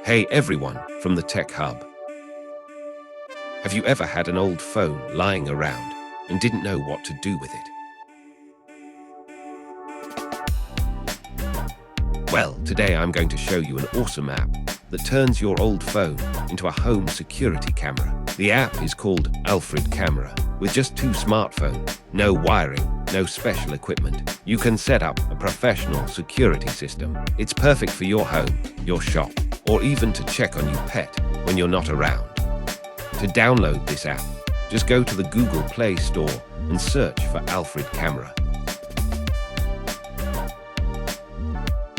Hey everyone from the TechHub. Have you ever had an old phone lying around and didn't know what to do with it? Well, today I'm going to show you an awesome app that turns your old phone into a home security camera. The app is called Alfred Camera. With just 2 smartphones, no wiring, no special equipment, you can set up a professional security system. It's perfect for your home, your shop, or even to check on your pet when you're not around. To download this app, just go to the Google Play Store and search for Alfred Camera.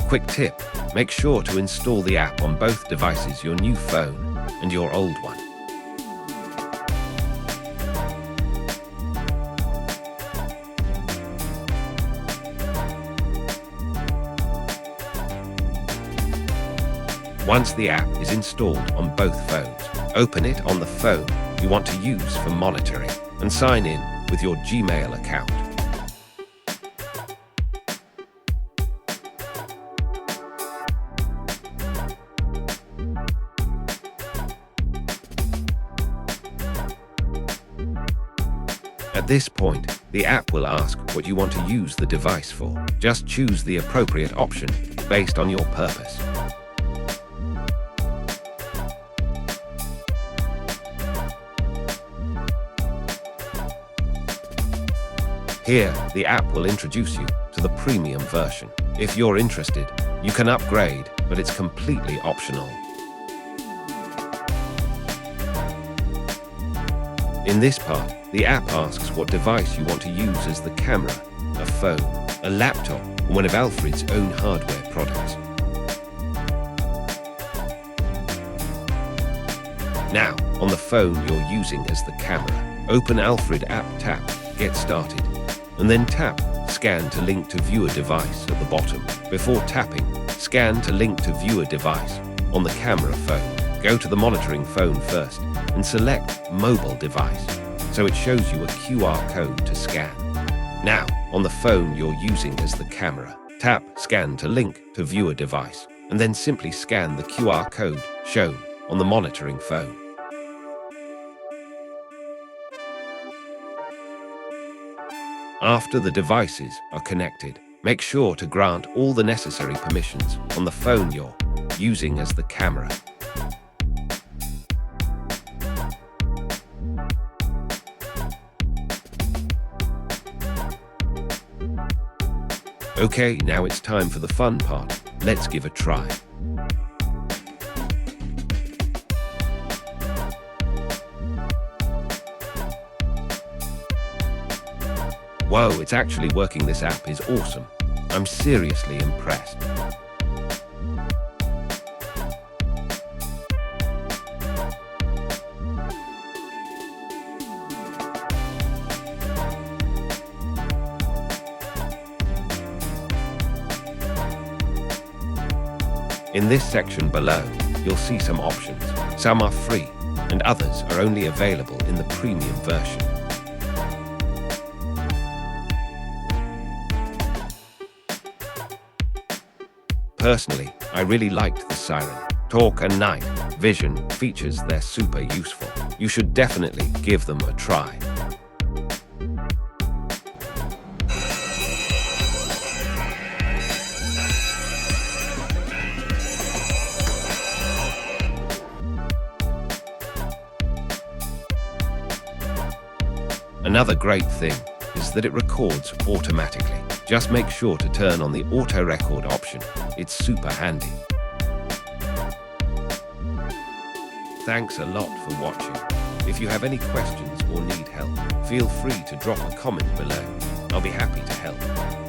Quick tip, make sure to install the app on both devices, your new phone and your old one. Once the app is installed on both phones, open it on the phone you want to use for monitoring and sign in with your Gmail account. At this point, the app will ask what you want to use the device for. Just choose the appropriate option based on your purpose. Here, the app will introduce you to the premium version. If you're interested, you can upgrade, but it's completely optional. In this part, the app asks what device you want to use as the camera: a phone, a laptop, or one of Alfred's own hardware products. Now, on the phone you're using as the camera, open Alfred app, tap Get Started, and then tap Scan to link to viewer device at the bottom. Before tapping Scan to link to viewer device on the camera phone, go to the monitoring phone first and select Mobile Device, so it shows you a QR code to scan. Now, on the phone you're using as the camera, tap Scan to link to viewer device, and then simply scan the QR code shown on the monitoring phone. After the devices are connected, make sure to grant all the necessary permissions on the phone you're using as the camera. Okay, now it's time for the fun part. Let's give a try. Whoa, it's actually working. This app is awesome. I'm seriously impressed. In this section below, you'll see some options. Some are free, and others are only available in the premium version. Personally, I really liked the Siren, Talk and Night Vision features. They're super useful. You should definitely give them a try. Another great thing is that it records automatically. Just make sure to turn on the auto record option. It's super handy. Thanks a lot for watching. If you have any questions or need help, feel free to drop a comment below. I'll be happy to help.